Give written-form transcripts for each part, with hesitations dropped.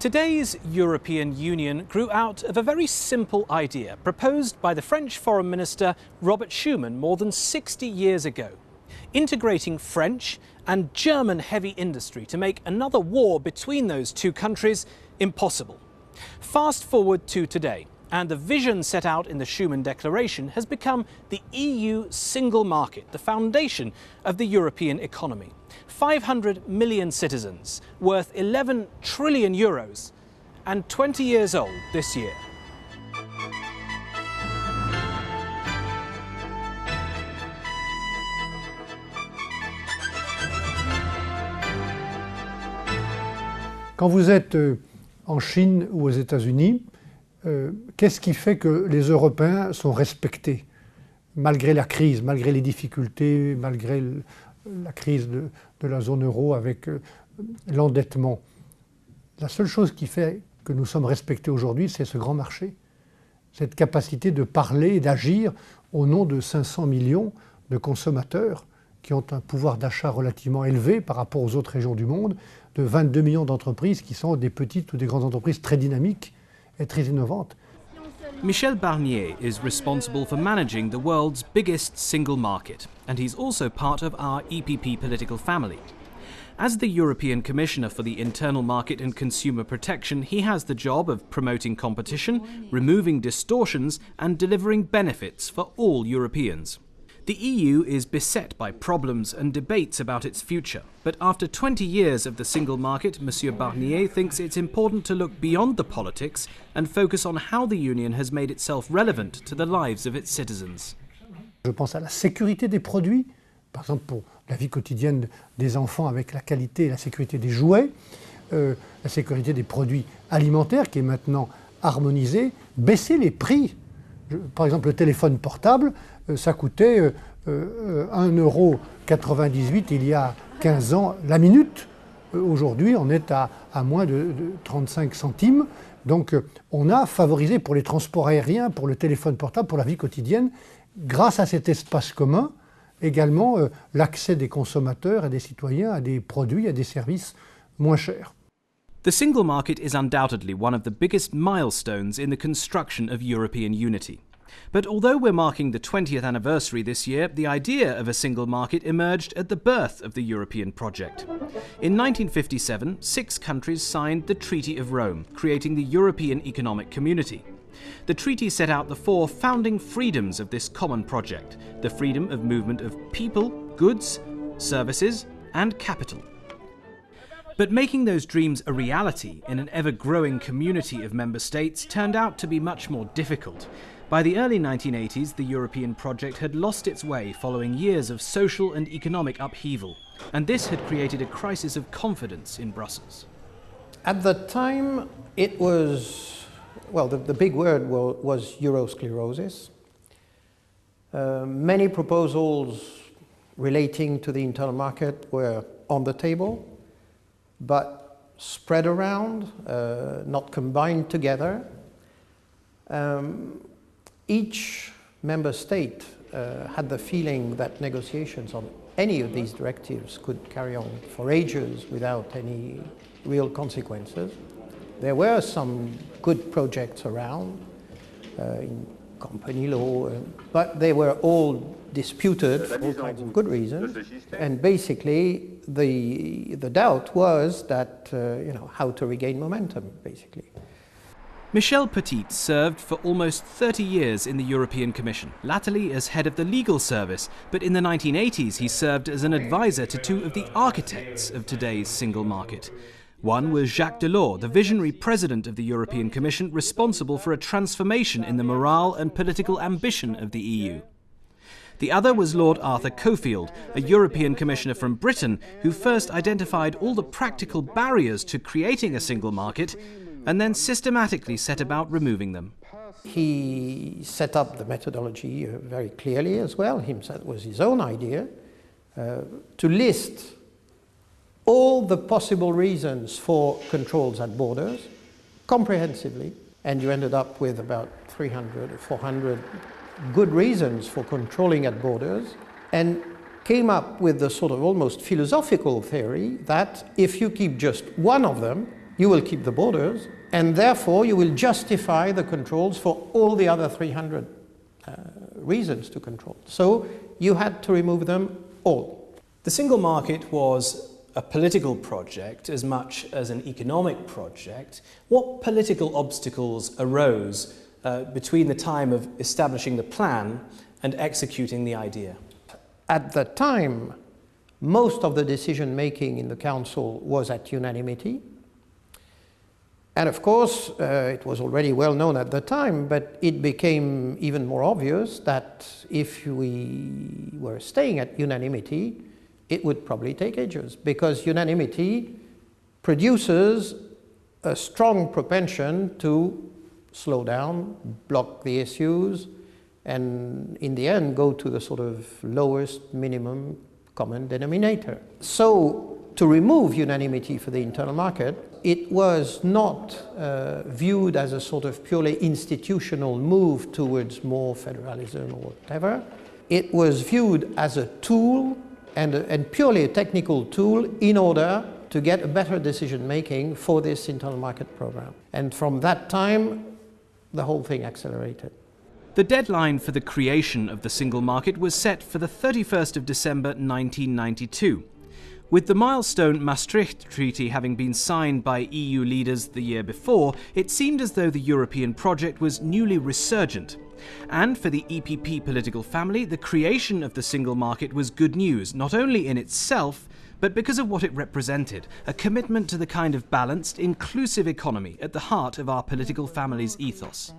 Today's European Union grew out of a very simple idea proposed by the French Foreign Minister Robert Schuman more than 60 years ago. Integrating French and German heavy industry to make another war between those two countries impossible. Fast forward to today, and the vision set out in the Schuman Declaration has become the EU single market, the foundation of the European economy. 500 million citizens, worth 11 trillion euros, and 20 years old this year. Quand vous êtes en Chine ou aux États-Unis, qu'est-ce qui fait que les Européens sont respectés, malgré la crise, malgré les difficultés, malgré la crise de la zone euro avec l'endettement? La seule chose qui fait que nous sommes respectés aujourd'hui, c'est ce grand marché, cette capacité de parler et d'agir au nom de 500 millions de consommateurs qui ont un pouvoir d'achat relativement élevé par rapport aux autres régions du monde, de 22 millions d'entreprises qui sont des petites ou des grandes entreprises très dynamiques et très innovantes. Michel Barnier is responsible for managing the world's biggest single market, and he's also part of our EPP political family. As the European Commissioner for the Internal Market and Consumer Protection, he has the job of promoting competition, removing distortions, and delivering benefits for all Europeans. The EU is beset by problems and debates about its future, but after 20 years of the single market, Monsieur Barnier thinks it's important to look beyond the politics and focus on how the Union has made itself relevant to the lives of its citizens. Je pense à la sécurité des produits, par exemple pour la vie quotidienne des enfants avec la qualité et la sécurité des jouets, la sécurité des produits alimentaires qui est maintenant harmonisée, baisser les prix. Par exemple, le téléphone portable, ça coûtait 1,98 € il y a 15 ans la minute. Aujourd'hui, on est à moins de 35 centimes. Donc, on a favorisé pour les transports aériens, pour le téléphone portable, pour la vie quotidienne, grâce à cet espace commun, également l'accès des consommateurs et des citoyens à des produits, à des services moins chers. The single market is undoubtedly one of the biggest milestones in the construction of European unity. But although we're marking the 20th anniversary this year, the idea of a single market emerged at the birth of the European project. In 1957, 6 countries signed the Treaty of Rome, creating the European Economic Community. The treaty set out the 4 founding freedoms of this common project: the freedom of movement of people, goods, services, and capital. But making those dreams a reality in an ever-growing community of member states turned out to be much more difficult. By the early 1980s, the European project had lost its way following years of social and economic upheaval, and this had created a crisis of confidence in Brussels. At the time, it was, well, the big word was Eurosclerosis. Many proposals relating to the internal market were on the table, but spread around, not combined together. Each member state had the feeling that negotiations on any of these directives could carry on for ages without any real consequences. There were some good projects around in company law, but they were all disputed for all kinds of good reasons. And basically, the doubt was that, how to regain momentum, basically. Michel Petite served for almost 30 years in the European Commission, latterly as head of the legal service, but in the 1980s he served as an advisor to 2 of the architects of today's single market. One was Jacques Delors, the visionary president of the European Commission, responsible for a transformation in the morale and political ambition of the EU. The other was Lord Arthur Cockfield, a European Commissioner from Britain, who first identified all the practical barriers to creating a single market and then systematically set about removing them. He set up the methodology very clearly as well. It was his own idea to list all the possible reasons for controls at borders comprehensively, and you ended up with about 300 or 400 good reasons for controlling at borders, and came up with the sort of almost philosophical theory that if you keep just one of them, You will keep the borders, and therefore you will justify the controls for all the other 300 reasons to control. So you had to remove them all. The single market was a political project as much as an economic project. What political obstacles arose between the time of establishing the plan and executing the idea? At the time, most of the decision making in the Council was at unanimity. And of course, it was already well known at the time, but it became even more obvious that if we were staying at unanimity, it would probably take ages, because unanimity produces a strong propension to slow down, block the issues, and in the end go to the sort of lowest minimum common denominator. So to remove unanimity for the internal market, it was not viewed as a sort of purely institutional move towards more federalism or whatever. It was viewed as a tool and purely a technical tool in order to get a better decision making for this internal market program. And from that time, the whole thing accelerated. The deadline for the creation of the single market was set for the 31st of December 1992. With the milestone Maastricht Treaty having been signed by EU leaders the year before, it seemed as though the European project was newly resurgent. And for the EPP political family, the creation of the single market was good news, not only in itself, but because of what it represented, a commitment to the kind of balanced, inclusive economy at the heart of our political family's ethos.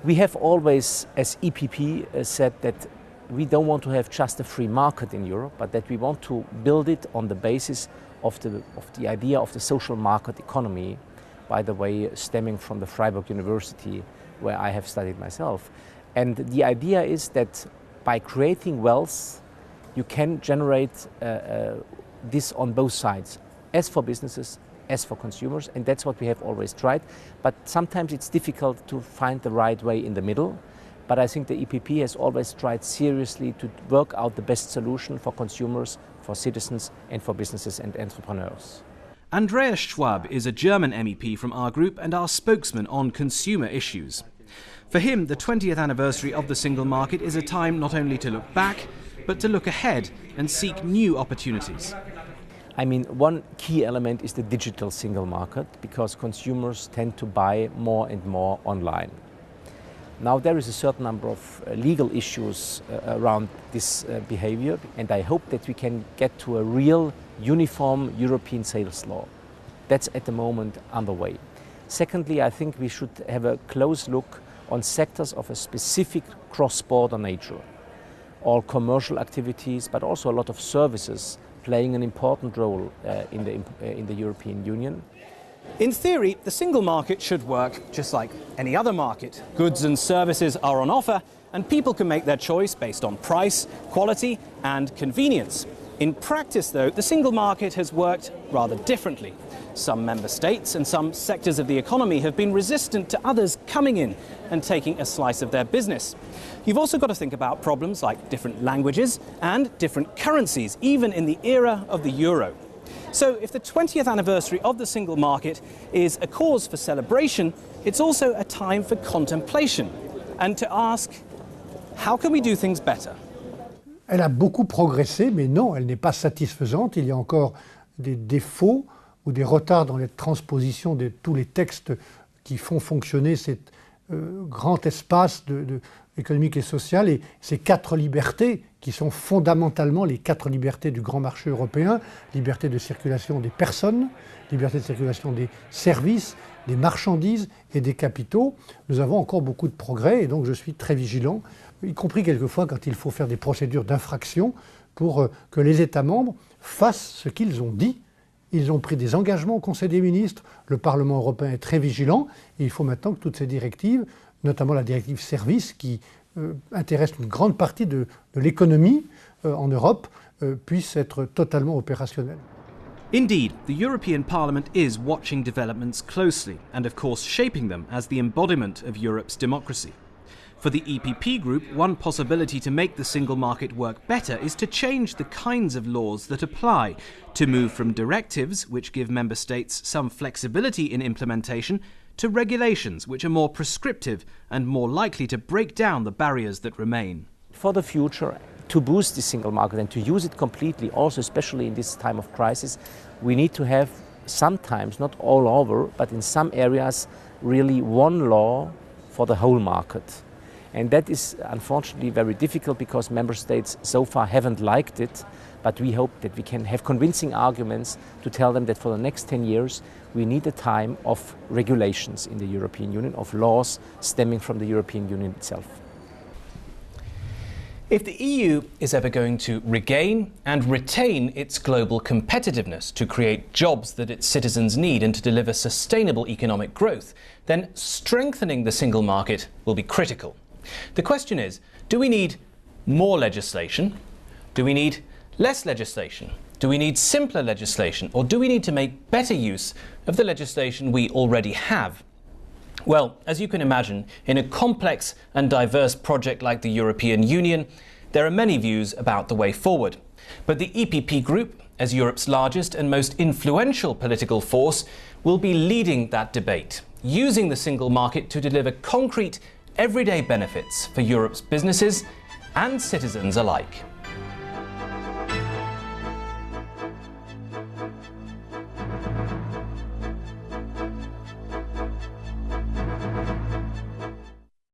We have always, as EPP, said that we don't want to have just a free market in Europe, but that we want to build it on the basis of the idea of the social market economy, by the way, stemming from the Freiburg University, where I have studied myself. And the idea is that by creating wealth, you can generate this on both sides, as for businesses, as for consumers, and that's what we have always tried. But sometimes it's difficult to find the right way in the middle. But I think the EPP has always tried seriously to work out the best solution for consumers, for citizens, and for businesses and entrepreneurs. Andreas Schwab is a German MEP from our group and our spokesman on consumer issues. For him, the 20th anniversary of the single market is a time not only to look back, but to look ahead and seek new opportunities. I mean, one key element is the digital single market, because consumers tend to buy more and more online. Now there is a certain number of legal issues around this behavior, and I hope that we can get to a real uniform European sales law. That's at the moment underway. Secondly, I think we should have a close look on sectors of a specific cross-border nature. All commercial activities, but also a lot of services playing an important role in the European Union. In theory, the single market should work just like any other market. Goods and services are on offer, and people can make their choice based on price, quality, and convenience. In practice, though, the single market has worked rather differently. Some member states and some sectors of the economy have been resistant to others coming in and taking a slice of their business. You've also got to think about problems like different languages and different currencies, even in the era of the euro. So if the 20th anniversary of the single market is a cause for celebration, it's also a time for contemplation and to ask, how can we do things better? Elle a beaucoup progressé, mais non, elle n'est pas satisfaisante. Il y a encore des défauts ou des retards dans les transpositions de tous les textes qui font fonctionner cet grand espace économique et social, et ces 4 libertés qui sont fondamentalement les 4 libertés du grand marché européen: liberté de circulation des personnes, liberté de circulation des services, des marchandises et des capitaux. Nous avons encore beaucoup de progrès, et donc je suis très vigilant, y compris quelquefois quand il faut faire des procédures d'infraction, pour que les États membres fassent ce qu'ils ont dit. Ils ont pris des engagements au Conseil des ministres, le Parlement européen est très vigilant, et il faut maintenant que toutes ces directives, notamment la directive services qui intéresse une grande partie de l'économie en Europe, puissent être totalement opérationnelles. Indeed, the European Parliament is watching developments closely and of course shaping them as the embodiment of Europe's democracy. For the EPP Group, one possibility to make the single market work better is to change the kinds of laws that apply, to move from directives, which give member states some flexibility in implementation, to regulations, which are more prescriptive and more likely to break down the barriers that remain. For the future, to boost the single market and to use it completely, also especially in this time of crisis, we need to have sometimes, not all over, but in some areas, really one law for the whole market. And that is unfortunately very difficult because member states so far haven't liked it, but we hope that we can have convincing arguments to tell them that for the next 10 years we need a time of regulations in the European Union, of laws stemming from the European Union itself. If the EU is ever going to regain and retain its global competitiveness, to create jobs that its citizens need and to deliver sustainable economic growth, then strengthening the single market will be critical. The question is, do we need more legislation? Do we need less legislation? Do we need simpler legislation? Or do we need to make better use of the legislation we already have? Well, as you can imagine, in a complex and diverse project like the European Union, there are many views about the way forward. But the EPP Group, as Europe's largest and most influential political force, will be leading that debate, using the single market to deliver concrete, everyday benefits for Europe's businesses and citizens alike.